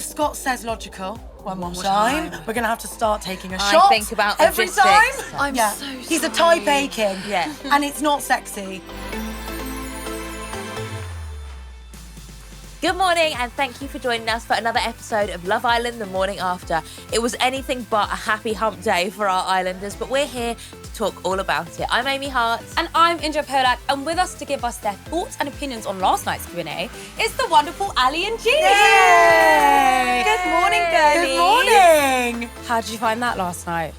if Scott says logical one more time, we're going to have to start taking a I shot think about every logistics. time. I'm so He's a sorry. type A king. Yeah. And it's not sexy. Good morning and thank you for joining us for another episode of Love Island the morning after. It was anything but a happy hump day for our Islanders, but we're here to talk all about it. I'm Amy Hart. And I'm Indiyah Polack, and with us to give us their thoughts and opinions on last night's Q&A is the wonderful Ali and Jeannie. Yay! Good morning, girlies. Good morning. How did you find that last night?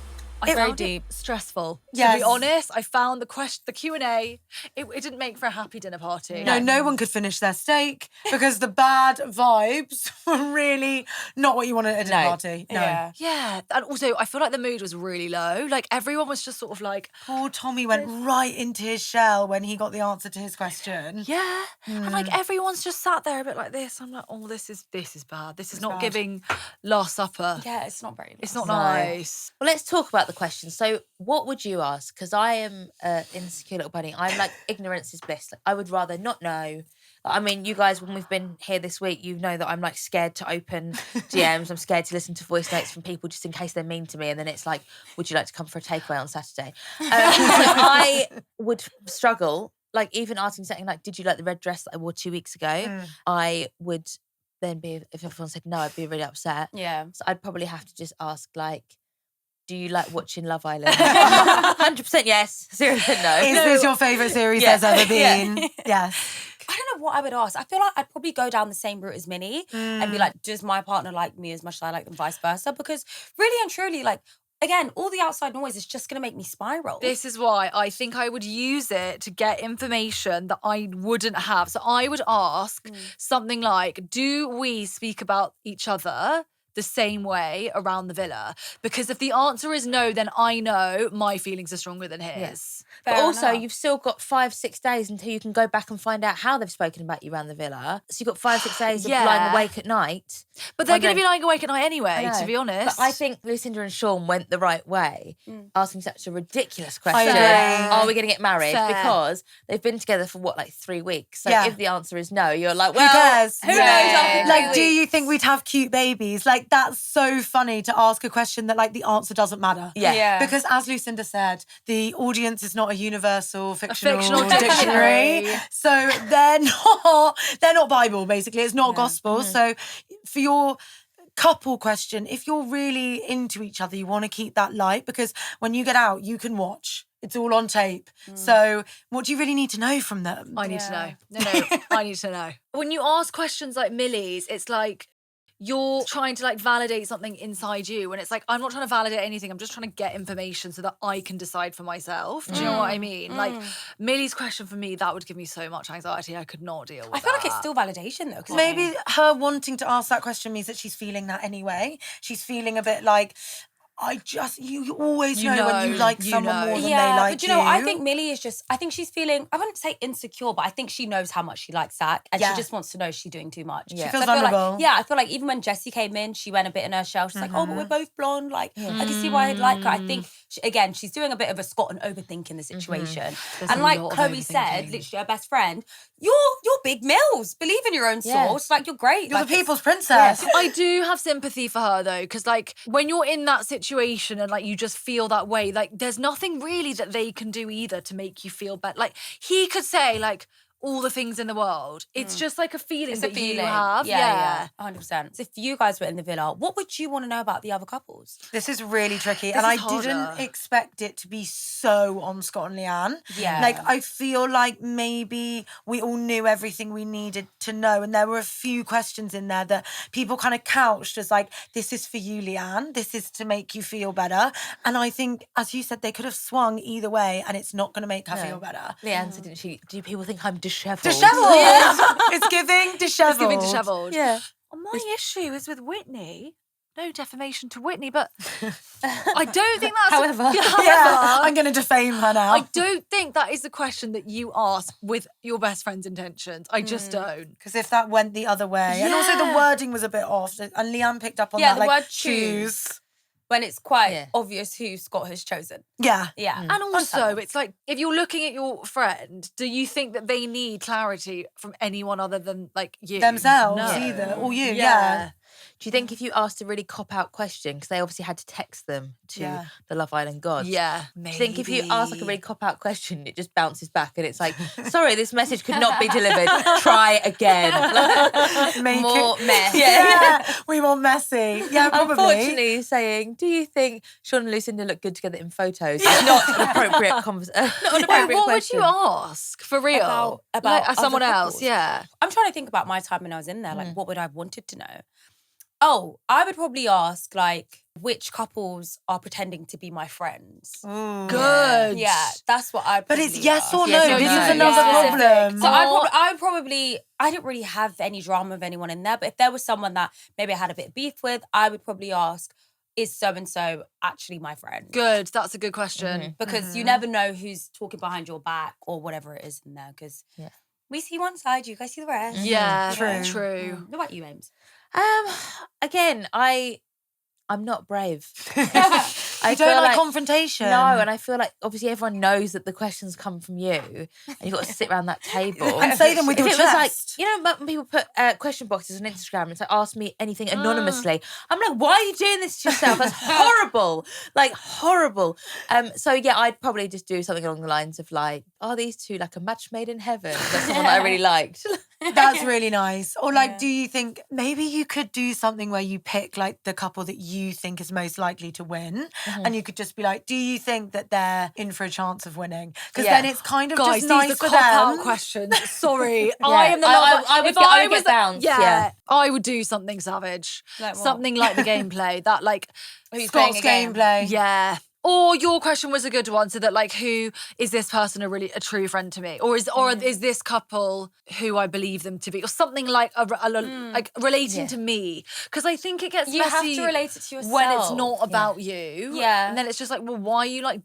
I Very found deep. it stressful. Yes. To be honest, I found the Q&A, it didn't make for a happy dinner party. No one could finish their steak because the bad vibes were really not what you wanted at a dinner party. No. Yeah. Yeah, and also I feel like the mood was really low. Like everyone was just sort of like, Poor Tommy went right into his shell when he got the answer to his question. yeah. And like everyone's just sat there a bit like this. I'm like, oh, this is bad. This is not bad. giving Last Supper. Yeah, it's not very nice. It's not nice. Well, let's talk about the question. So what would you ask? Because I am an insecure little bunny. I'm like, ignorance is bliss. Like, I would rather not know. I mean, you guys, when we've been here this week, you know that I'm like scared to open DMs. I'm scared to listen to voice notes from people just in case they're mean to me. And then it's like, would you like to come for a takeaway on Saturday? So I would struggle, like even asking something like, did you like the red dress that I wore 2 weeks ago? I would then be, if everyone said no, I'd be really upset. Yeah. So I'd probably have to just ask like, do you like watching Love Island? 100% yes. 0% no. Is this your favourite series there's ever been? Yes. I don't know what I would ask. I feel like I'd probably go down the same route as Minnie and be like, does my partner like me as much as I like them, vice versa? Because really and truly, like, again, all the outside noise is just going to make me spiral. This is why I think I would use it to get information that I wouldn't have. So I would ask something like, do we speak about each other the same way around the villa? Because if the answer is no, then I know my feelings are stronger than his. Yes. Fair But also, enough. you've still got 5-6 days until you can go back and find out how they've spoken about you around the villa. So you've got 5-6 days of Yeah. lying awake at night. But they're going to wondering- be lying awake at night anyway, I know. to be honest. But I think Lucinda and Sean went the right way, asking such a ridiculous question. agree. Are we going to get married? Fair. Because they've been together for what, like 3 weeks? So Yeah. if the answer is no, you're like, well, Who cares? Who knows Yeah. after Like, 3 do you weeks? think we'd have cute babies? Like, that's so funny to ask a question that, like, the answer doesn't matter. Yeah. Yeah. Because as Lucinda said, the audience is not a universal fictional fictional dictionary. dictionary. So they're not Bible, basically. It's not gospel. So for your couple question, if you're really into each other, you want to keep that light, because when you get out, you can watch. It's all on tape. So what do you really need to know from them? I need to know. No, I need to know. When you ask questions like Millie's, it's like you're trying to like validate something inside you. And it's like, I'm not trying to validate anything. I'm just trying to get information so that I can decide for myself. Do you know what I mean? Like Millie's question for me, that would give me so much anxiety. I could not deal with I feel like that. it's still validation, though. 'cause Maybe her wanting to ask that question means that she's feeling that anyway. She's feeling a bit like, you always You know when you know, like you someone know. more than yeah, they like but you know, I think Millie is just, I think she's feeling, I wouldn't say insecure, but I think she knows how much she likes Zach and Yeah. she just wants to know if she's doing too much. Yeah. She feels So I feel vulnerable. like, yeah, I feel like even when Jessy came in, she went a bit in her shell. She's like, oh, but we're both blonde. Like, I can see why I'd like her. I think, again, she's doing a bit of a Scott and overthinking the situation. There's And a like lot of Chloe said, overthinking. literally her best friend, you're big Mills. Believe in your own Yeah. source. Like, you're great. You're like, the people's princess. I do have sympathy for her though, because like when you're in that situation and like you just feel that way, like there's nothing really that they can do either to make you feel better. Like he could say like all the things in the world. It's just like a feeling It's that a feeling. you have. Yeah, 100%. So if you guys were in the villa, what would you want to know about the other couples? This is really tricky. This and I is harder. didn't expect it to be so on Scott and Leanne. Yeah. Like, I feel like maybe we all knew everything we needed to know. And there were a few questions in there that people kind of couched as like, this is for you, Leanne. This is to make you feel better. And I think, as you said, they could have swung either way and it's not going to make her feel better. Leanne said, didn't she? Do people think I'm dishevelled? Dishevelled. It's giving dishevelled. It's giving dishevelled. Yeah. My issue is with Whitney. No defamation to Whitney, but I don't think that's However. Yeah, I'm going to defame her now. I don't think that is the question that you ask with your best friend's intentions. I just don't. Because if that went the other way. And also the Yeah. wording was a bit off. And Leanne picked up on Yeah, that. the like, word choose. When it's quite obvious who Scott has chosen. Yeah. Yeah. And also, it's like, if you're looking at your friend, do you think that they need clarity from anyone other than, like, you? Themselves No. either. Or you, Yeah. Do you think if you asked a really cop-out question, because they obviously had to text them to the Love Island gods. Yeah, Do you think if you ask like a really cop-out question, it just bounces back and it's like, sorry, this message could not be delivered. Try again. Make More it, mess. Yeah, we want messy. Yeah, probably. Unfortunately, saying, do you think Sean and Lucinda look good together in photos is not an appropriate conversation. Not an appropriate What question. would you ask for real? About like, someone other else? couples? Yeah. I'm trying to think about my time when I was in there. Like, what would I have wanted to know? Oh, I would probably ask, like, which couples are pretending to be my friends. Ooh. Good. Yeah, that's what I'd But probably it's yes or ask. no. Yes or This no. is another Yeah. problem. So I didn't really have any drama with anyone in there. But if there was someone that maybe I had a bit of beef with, I would probably ask, is so-and-so actually my friend? Good. That's a good question. Because you never know who's talking behind your back or whatever it is in there. Because we see one side, you guys see the rest. Yeah, True. What about you, Ames? Again, I'm not brave. You don't like confrontation. No, and I feel like obviously everyone knows that the questions come from you, and you've got to sit around that table And say them with if your it was like, chest. you know, when people put question boxes on Instagram, and it's like, ask me anything anonymously. I'm like, why are you doing this to yourself? That's horrible, like horrible. So yeah, I'd probably just do something along the lines of like, are these two like a match made in heaven? That's someone that I really liked. That's really nice. Or like, do you think maybe you could do something where you pick like the couple that you think is most likely to win, and you could just be like, do you think that they're in for a chance of winning? Because then it's kind of Guys, just nice these for are cop-out them. questions. Sorry. I am the I would get bounced. Yeah, I would do something savage. Like what? Something like the gameplay. That like, Scott's gameplay. yeah. Or your question was a good one, so that like, who is this person a true friend to me, or is this couple who I believe them to be, or something like like relating to me? Because I think it gets You have messy to relate it to yourself. when it's not about you. Yeah. and then it's just like, well, why are you like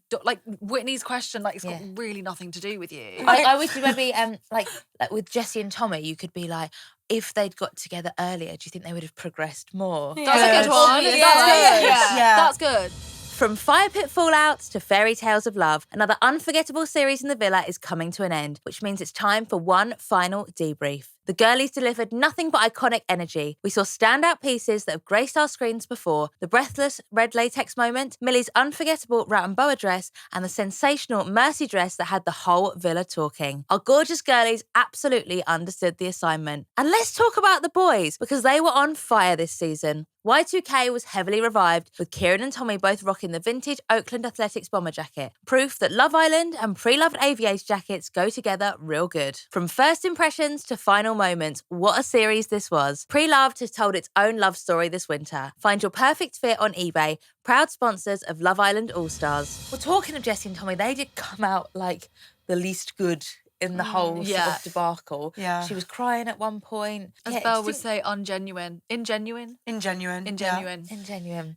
Whitney's question? Like, it's got really nothing to do with you. I wish you maybe like with Jessy and Tommy, you could be like, if they'd got together earlier, do you think they would have progressed more? That's a good one. Yeah. That's good. Yeah. That's good. From fire pit fallouts to fairy tales of love, another unforgettable series in the villa is coming to an end, which means it's time for one final debrief. The girlies delivered nothing but iconic energy. We saw standout pieces that have graced our screens before, the breathless red latex moment, Millie's unforgettable route and boa dress, and the sensational Mercy dress that had the whole villa talking. Our gorgeous girlies absolutely understood the assignment. And let's talk about the boys, because they were on fire this season. Y2K was heavily revived, with Kieran and Tommy both rocking the vintage Oakland Athletics bomber jacket. Proof that Love Island and pre-loved aviator jackets go together real good. From first impressions to final moments, what a series this was. Pre-loved has told its own love story this winter. Find your perfect fit on eBay, proud sponsors of Love Island All-Stars. Well, talking of Jessy and Tommy, they did come out like the least good in the whole sort of debacle. Yeah. She was crying at one point. As Belle would say, ungenuine. Ingenuine? Ingenuine. Ingenuine. Ingenuine.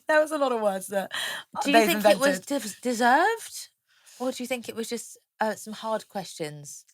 There was a lot of words that Do you they've think invented. it was deserved? Or do you think it was just some hard questions?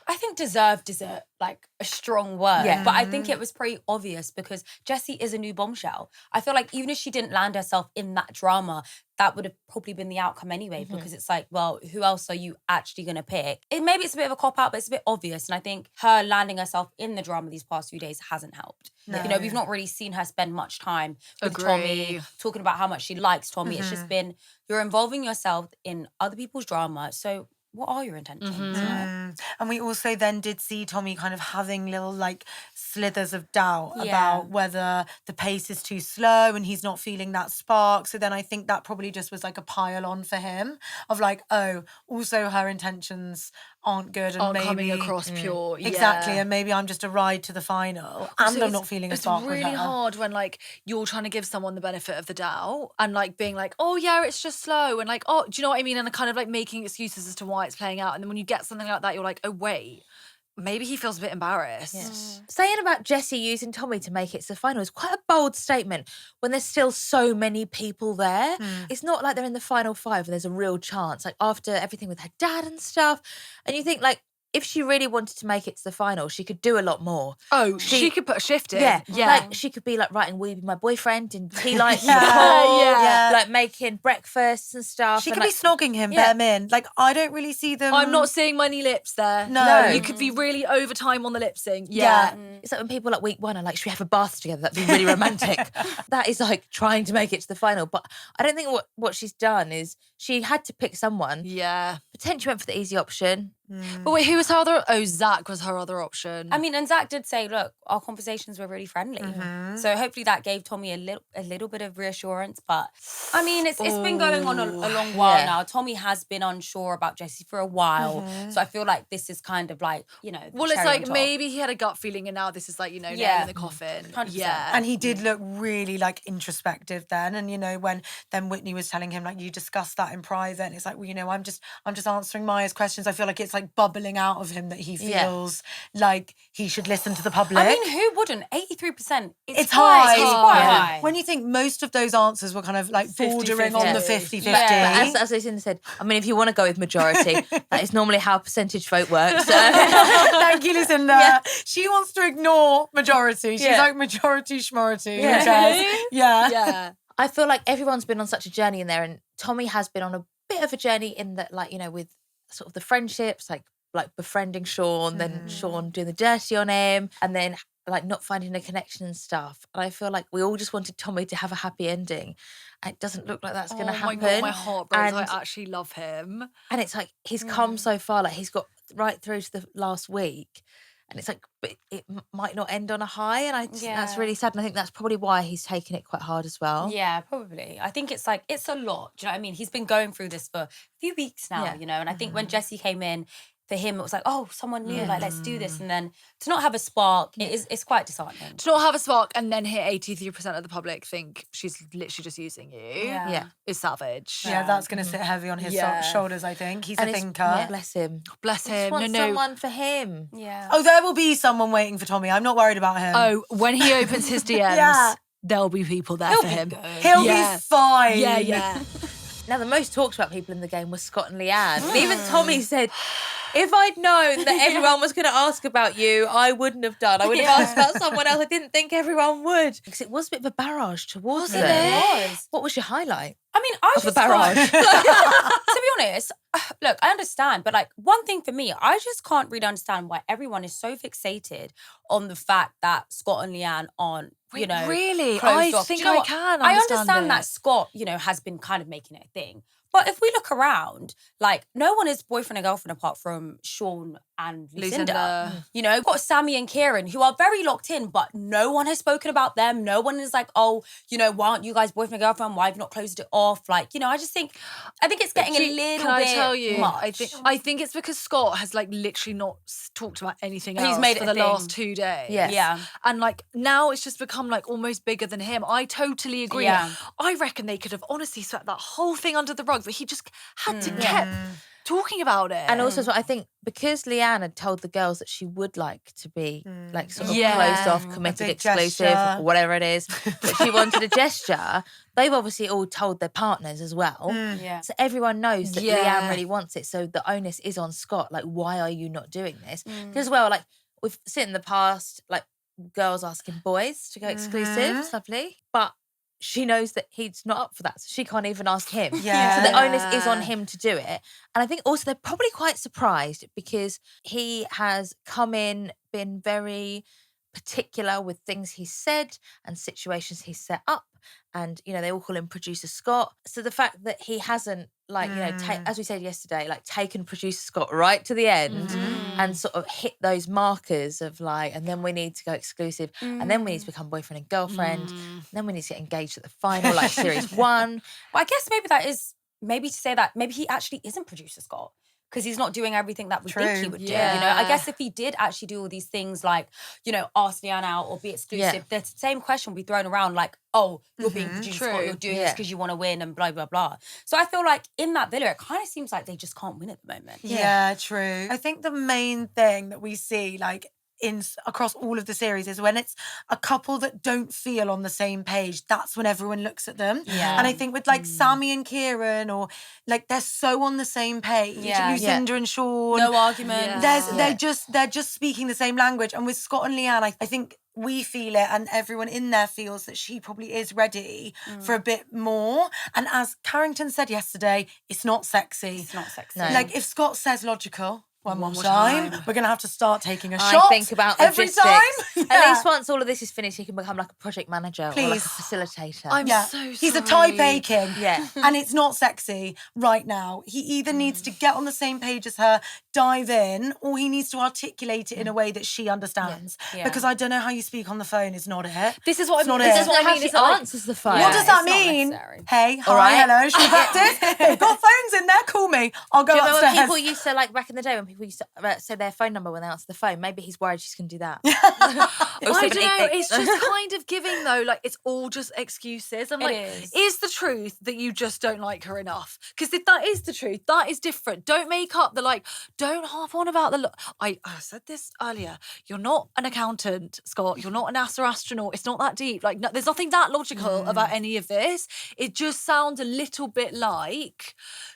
I think deserved is like a strong word, Yeah. but I think it was pretty obvious because Jessy is a new bombshell. I feel like even if she didn't land herself in that drama, that would have probably been the outcome anyway, because it's like, well, who else are you actually going to pick? Maybe it's a bit of a cop-out, but it's a bit obvious. And I think her landing herself in the drama these past few days hasn't helped. No. You know, we've not really seen her spend much time with Agree. Tommy, talking about how much she likes Tommy. It's just been, you're involving yourself in other people's drama, so what are your intentions? And we also then did see Tommy kind of having little like slithers of doubt Yeah. about whether the pace is too slow and he's not feeling that spark. So then I think that probably just was like a pile on for him of like, oh, also her intentions aren't good and Aren't maybe coming across pure. exactly, Yeah. and maybe I'm just a ride to the final and So I'm not feeling a spark It's with really her. hard when like you're trying to give someone the benefit of the doubt and like being like, oh yeah, it's just slow, and like, oh, do you know what I mean? And kind of like making excuses as to why it's playing out. And then when you get something like that, you're like, oh wait, maybe he feels a bit embarrassed. Saying about Jessy using Tommy to make it to the final is quite a bold statement when there's still so many people there. It's not like they're in the final five and there's a real chance, like after everything with her dad and stuff. And you think like, if she really wanted to make it to the final, she could do a lot more. Oh, she could put a shift in. Yeah. Yeah. Like, she could be like writing Will You Be My Boyfriend and tea lights Yeah. in the pool, Yeah. like making breakfasts and stuff. She and could be snogging him, bare min. Like, I don't really see them. I'm not seeing many lips there. No. You could be really over time on the lip sync. Yeah. It's like when people at week 1 are like, should we have a bath together? That'd be really romantic. That is like trying to make it to the final. But I don't think what she's done is she had to pick someone. Yeah. Potentially went for the easy option. But wait, who was her other? Oh, Zach was her other option. I mean, and Zach did say, look, our conversations were really friendly. So hopefully that gave Tommy a little bit of reassurance. But I mean, it's been going on a long while now. Tommy has been unsure about Jessy for a while. So I feel like this is kind of like, you know, well, it's like maybe he had a gut feeling and now this is like, you know, nail in the coffin. 100%. Yeah. And he did look really like introspective then. And, you know, when then Whitney was telling him, like, you discussed that in private. And it's like, well, you know, I'm just answering Maya's questions. I feel like it's like bubbling out of him that he feels like he should listen to the public. I mean, who wouldn't? 83%. It's high. It's quite high. When you think most of those answers were kind of like 50-50. bordering on the 50-50. But as Lucinda said, I mean, if you want to go with majority, that is normally how percentage vote works. Thank you, Lucinda. She wants to ignore majority. She's like majority schmority. Yeah. I feel like everyone's been on such a journey in there, and Tommy has been on a bit of a journey in that, like, you know, with sort of the friendships, like befriending Sean, then Sean doing the dirty on him, and then like not finding a connection and stuff. And I feel like we all just wanted Tommy to have a happy ending. And it doesn't look like that's going to happen. Oh my God, my heart breaks. And I actually love him. And it's like he's come so far. Like, he's got right through to the last week. And it's like, but it might not end on a high. And I just, that's really sad. And I think that's probably why he's taken it quite hard as well. Yeah, probably. I think it's like, it's a lot. Do you know what I mean? He's been going through this for a few weeks now, you know? And I think when Jessy came in, for him, it was like, oh, someone new, like, let's do this. And then to not have a spark, it's quite disheartening. To not have a spark and then hit 83% of the public think she's literally just using you is savage. Yeah, that's going to sit heavy on his shoulders, I think. He's a thinker. Yeah, bless him. Bless him. Just want someone for him. Yeah. Oh, there will be someone waiting for Tommy. I'm not worried about him. Oh, when he opens his DMs, there'll be people there for him. He'll be fine. Yeah. Now, the most talked about people in the game were Scott and Leanne. And even Tommy said, if I'd known that everyone was going to ask about you, I wouldn't have done. I would have asked about someone else. I didn't think everyone would. Because it was a bit of a barrage towards them. It was. What was your highlight? I mean, I Of the just can't- barrage. to be honest, look, I understand, but like one thing for me, I just can't really understand why everyone is so fixated on the fact that Scott and Leanne aren't, you know, really? closed I off. Do think you know I what? can I understand understand it. that Scott, you know, has been kind of making it a thing. But if we look around, like, no one is boyfriend and girlfriend apart from Sean and Lucinda. You know, we've got Samie and Kieran, who are very locked in, but no one has spoken about them. No one is like, oh, you know, why aren't you guys boyfriend and girlfriend? Why have you not closed it off? Like, you know, I think it's getting a little Can bit I tell you? much. I think it's because Scott has like literally not talked about anything else He's made it for a the thing. last 2 days. Yes. Yeah. And like now it's just become like almost bigger than him. I totally agree. Yeah. I reckon they could have honestly swept that whole thing under the rug, but he just had to keep talking about it. And also, so I think because Leanne had told the girls that she would like to be like sort of Yeah. closed off, committed, big exclusive, gesture. or whatever it is, but she wanted a gesture, they've obviously all told their partners as well. Yeah. So everyone knows that Yeah. Leanne really wants it. So the onus is on Scott. Like, why are you not doing this? Because as well, like, we've seen in the past, like, girls asking boys to go exclusive. It's lovely. But she knows that he's not up for that. So she can't even ask him. Yeah. So the onus is on him to do it. And I think also they're probably quite surprised because he has come in, been very particular with things he said and situations he set up. And, you know, they all call him Producer Scott. So the fact that he hasn't, like, you know, as we said yesterday, like taken Producer Scott right to the end and sort of hit those markers of like, and then we need to go exclusive and then we need to become boyfriend and girlfriend. And then we need to get engaged at the final, like series 1. Well, I guess maybe that is, maybe to say that maybe he actually isn't Producer Scott. Because he's not doing everything that we think he would do. You know, I guess if he did actually do all these things like, you know, ask Leanne out or be exclusive, the same question will be thrown around like, oh, you're being Producer Scott, you're doing this because you want to win and blah, blah, blah. So I feel like in that villa, it kind of seems like they just can't win at the moment. Yeah, true. I think the main thing that we see, like, across all of the series is when it's a couple that don't feel on the same page, that's when everyone looks at them. Yeah. And I think with like Samie and Kieran, or like they're so on the same page. Yeah. Lucinda and Sean. No argument. They're just speaking the same language. And with Scott and Leanne, I think we feel it, and everyone in there feels that she probably is ready for a bit more. And as Carrington said yesterday, it's not sexy. It's not sexy. No. Like if Scott says logical one more time, we're gonna have to start taking a shot. I think about every logistics. time. At least once all of this is finished, he can become like a project manager or like a Please. facilitator. I'm so sorry. He's a type A king. Yeah. And it's not sexy right now. He either needs to get on the same page as her, dive in, or he needs to articulate it in a way that she understands. Yeah. Because I don't know how you speak on the phone is not it. This is what It's not this it. is what I mean. She It's like, answers the phone. What does that it's not mean? necessary. Hey, hi, right. hello, should we practice? They've got phones in there, call me. I'll go Do you remember upstairs. when people used to, like back in the day, when people used to say their phone number when they answer the phone? Maybe he's worried she's going to do that. I don't know. It's just kind of giving though, like it's all just excuses. I'm It like, is. the truth that you just don't like her enough? Because if that is the truth, that is different. Don't make up the like. Don't harp on about the. I said this earlier. You're not an accountant, Scott. You're not a NASA astronaut. It's not that deep. Like, no, there's nothing that logical about any of this. It just sounds a little bit like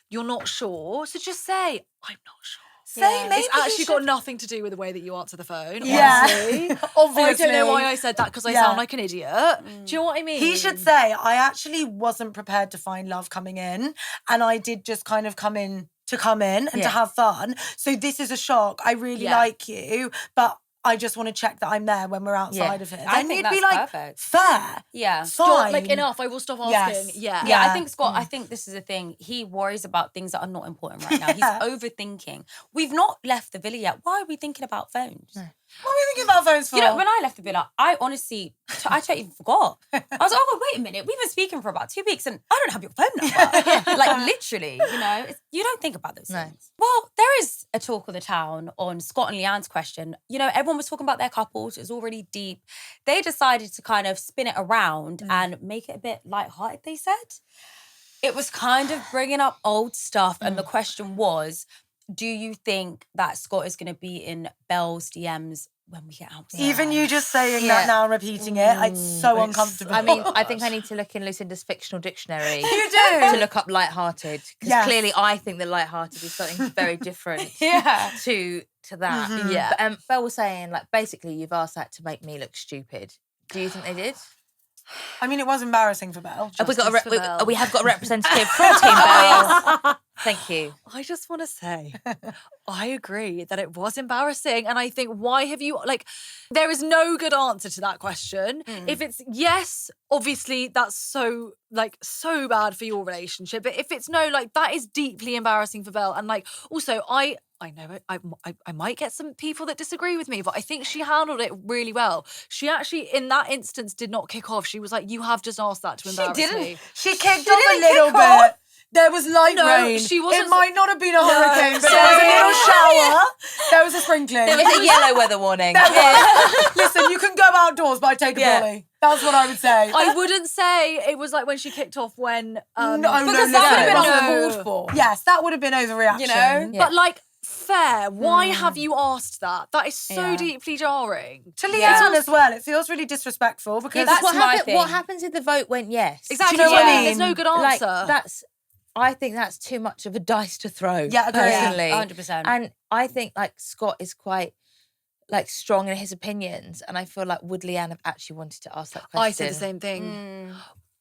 you're not sure. So just say, I'm not sure. Say maybe It's actually got nothing to do with the way that you answer the phone. Yeah. Honestly. Obviously. I don't know why I said that because I Yeah. sound like an idiot. Do you know what I mean? He should say, I actually wasn't prepared to find love coming in, and I did just kind of come in and to have fun. So this is a shock. I really like you, but I just want to check that I'm there when we're outside of it. I Then think you'd be that's like, perfect. fair. Yeah. Fine. Stop, like enough. I will stop asking. Yes. Yeah. Yeah, I think Scott, I think this is a thing. He worries about things that are not important right now. He's overthinking. We've not left the villa yet. Why are we thinking about phones? What are we thinking about phones for? You know, when I left the villa, I honestly, I totally forgot. I was like, oh, wait a minute. We've been speaking for about 2 weeks and I don't have your phone number. Like, literally, you know, you don't think about those things. Well, there is a talk of the town on Scott and Leanne's question. You know, everyone was talking about their couples. It was already deep. They decided to kind of spin it around and make it a bit lighthearted, they said. It was kind of bringing up old stuff. And the question was, do you think that Scott is going to be in Belle's DMs when we get outside? Even you just saying that now and repeating it, it's so uncomfortable. I mean, I think I need to look in Lucinda's fictional dictionary. You do? To look up lighthearted. Because clearly I think that lighthearted is something very different to that. Yeah. But, Belle was saying, like, basically you've asked that to make me look stupid. Do you think they did? I mean, it was embarrassing for Belle. Have we got Justice for Belle. we have got a representative from Team Belle. Thank you. I just want to say, I agree that it was embarrassing. And I think, why have you, like, there is no good answer to that question. If it's yes, obviously that's so bad for your relationship. But if it's no, like, that is deeply embarrassing for Belle. And like, also, I know I might get some people that disagree with me, but I think she handled it really well. She actually, in that instance, did not kick off. She was like, you have just asked that to embarrass me. She kicked off a little bit. There was light rain. She wasn't. It might not have been a hurricane, but there was a little shower. There was a sprinkling. There was a yellow weather warning. Listen, you can go outdoors, but I take a volley. That's what I would say. I wouldn't say it was like when she kicked off when... because that would have been uncalled for. Yes, that would have been overreaction. You know? But like, fair. Why have you asked that? That is so deeply jarring. To Leanne as well, it feels really disrespectful because that's what, my thing. what happens if the vote went yes? Exactly. Do you know what I mean? There's no good Like, answer. I think that's too much of a dice to throw. Yeah, agreed. Personally. 100%. And I think like Scott is quite like strong in his opinions, and I feel like would Leanne have actually wanted to ask that question? I said the same thing.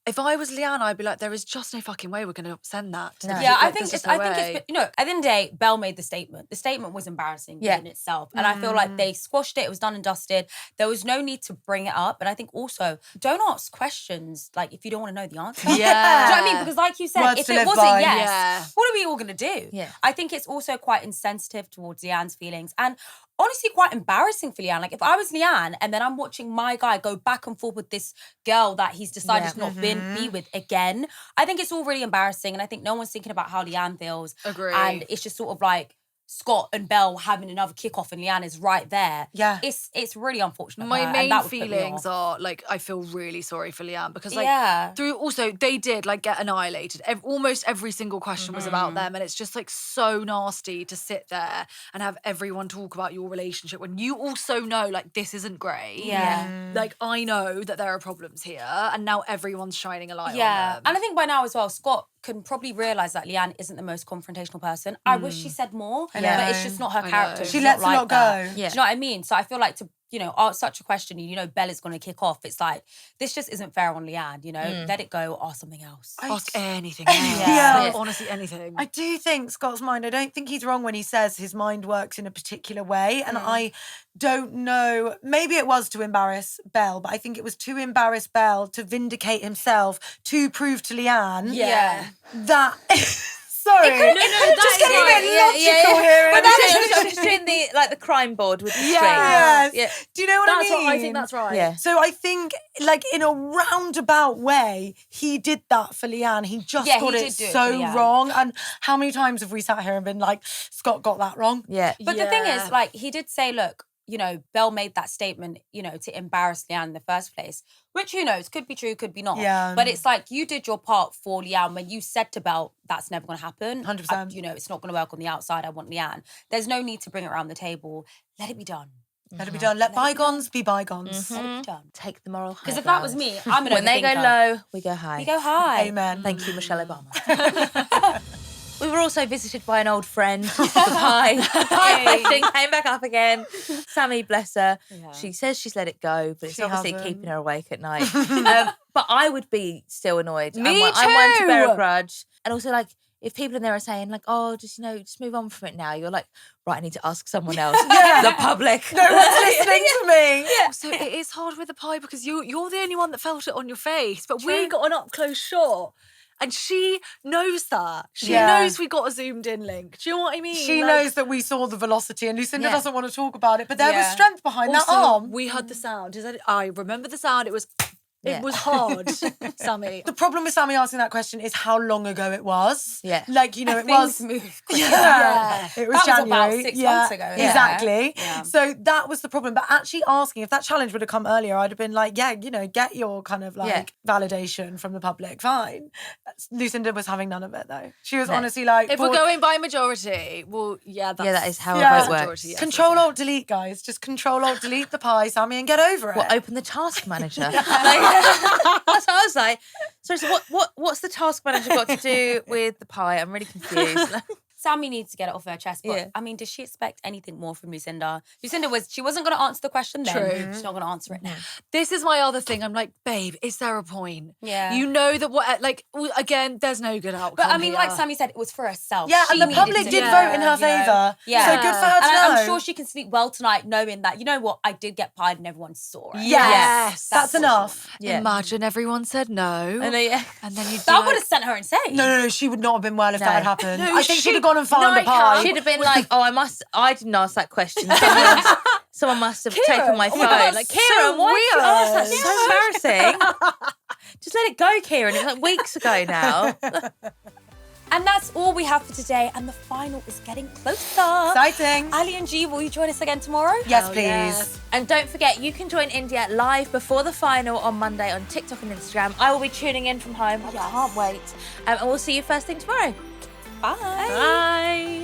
If I was Leanne, I'd be like, there is just no fucking way we're going to send that. To the Yeah, I like, think there's it's, just no I think way. it's, you know, at the end of the day, Belle made the statement. The statement was embarrassing in itself. And I feel like they squashed it. It was done and dusted. There was no need to bring it up. And I think also, don't ask questions like if you don't want to know the answer. Yeah. Do you know what I mean? Because like you said, Words if to it live wasn't by. yes, what are we all going to do? Yeah. I think it's also quite insensitive towards Leanne's feelings. And honestly, quite embarrassing for Leanne. Like if I was Leanne and then I'm watching my guy go back and forth with this girl that he's decided to not be with again, I think it's all really embarrassing. And I think no one's thinking about how Leanne feels. Agree. And it's just sort of like Scott and Belle having another kickoff and Leanne is right there. Yeah. It's really unfortunate. My and main that would put me feelings off. are like I feel really sorry for Leanne because like Yeah. through also they did like get annihilated. Almost every single question was about them, and it's just like so nasty to sit there and have everyone talk about your relationship when you also know like this isn't great. Yeah. Like I know that there are problems here, and now everyone's shining a light on Yeah, them. and I think by now as well, Scott can probably realise that Leanne isn't the most confrontational person. I wish she said more, but it's just not her I character. know. She's She not lets a like lot that. go. Yeah. Do you know what I mean? So I feel like to, ask such a question, Belle is going to kick off. It's like, this just isn't fair on Leanne, let it go, ask something else. Ask anything else. Yeah. Like, honestly, anything. I do think Scott's mind, I don't think he's wrong when he says his mind works in a particular way. And I don't know, maybe it was to embarrass Belle, but I think it was to embarrass Belle to vindicate himself, to prove to Leanne that... Sorry. Just getting a bit logical here. But I'm just doing the crime board with the string. Yes. Yeah. Do you know what I That's mean? what I think that's right. Yeah. So I think, like, in a roundabout way, he did that for Leanne. He just Yeah, got he it did do it so for Leanne. wrong. And how many times have we sat here and been like, Scott got that wrong? Yeah. But the thing is, like, he did say, look, Belle made that statement, to embarrass Leanne in the first place, which who knows, could be true, could be not. Yeah. But it's like you did your part for Leanne when you said to Belle, that's never going to happen. 100%. It's not going to work on the outside. I want Leanne. There's no need to bring it around the table. Let it be done. Let it be done. Let bygones be bygones. Let it be done. Take the moral high Because if that was ground. me, I'm an When they go overthinker. low, we go high. We go high. Amen. Thank you, Michelle Obama. We were also visited by an old friend, the pie. The pie question came back up again. Samie, bless her. She says she's let it go, but it's She obviously hasn't. keeping her awake at night. But I would be still annoyed. Me I'm one to bear too. a grudge. And also, like, if people in there are saying, like, oh, just move on from it now, you're like, right, I need to ask someone else. The public. No one's listening to me. So it is hard with the pie because you're the only one that felt it on your face, but we got an up close shot. And she knows that. She knows we got a zoomed in link. Do you know what I mean? She knows that we saw the velocity, and Lucinda Yeah. doesn't want to talk about it, but there was strength behind that Also, arm. we heard the sound. I remember the sound. It was Yeah. hard, Samie. The problem with Samie asking that question is how long ago it was. Yeah. Like, it Things was... move quickly. Yeah. It was That was January. about 6 months ago. Yeah. Exactly. Yeah. So that was the problem. But actually asking, if that challenge would have come earlier, I'd have been like, get your kind of like validation from the public. Fine. Lucinda was having none of it though. She was honestly like... If we're going by majority, well, that is how Yeah. a vote works. majority, yes, Control Alt Delete, guys. Just Control Alt Delete the pie, Samie, and get over it. Well, open the task manager. That's what I was like. So what's the task manager got to do with the pie? I'm really confused. Samie needs to get it off her chest. But Yeah. I mean, does she expect anything more from Lucinda? Lucinda wasn't going to answer the question then. True. She's not going to answer it now. This is my other thing. I'm like, babe, is there a point? Yeah. You know that again, there's no good outcome. But I mean, like here. Samie said, it was for herself. Yeah, She and the needed public to did do vote it, in her you know? favour. Yeah. So good for her to And know. I'm sure she can sleep well tonight knowing that, you know what, I did get pied and everyone saw it. Yes. That's what she enough. Yeah. Imagine everyone said no. And then, And then you'd be That like, would have sent her insane. No, she would not have been well if that had happened. No, I think she'd have gone and found the Nightcap. pie. she'd have been like, oh, I didn't ask that question. Someone must have taken my phone. that's Like, so Kieran, why did you ask that? weird. So embarrassing. Just let it go, Kieran. It was like weeks ago now. And that's all we have for today. And the final is getting closer. Exciting. Ali and G, will you join us again tomorrow? Yes, Hell please. yes. And don't forget, you can join Indiyah live before the final on Monday on TikTok and Instagram. I will be tuning in from home. I can't wait. And we'll see you first thing tomorrow. Bye. Bye.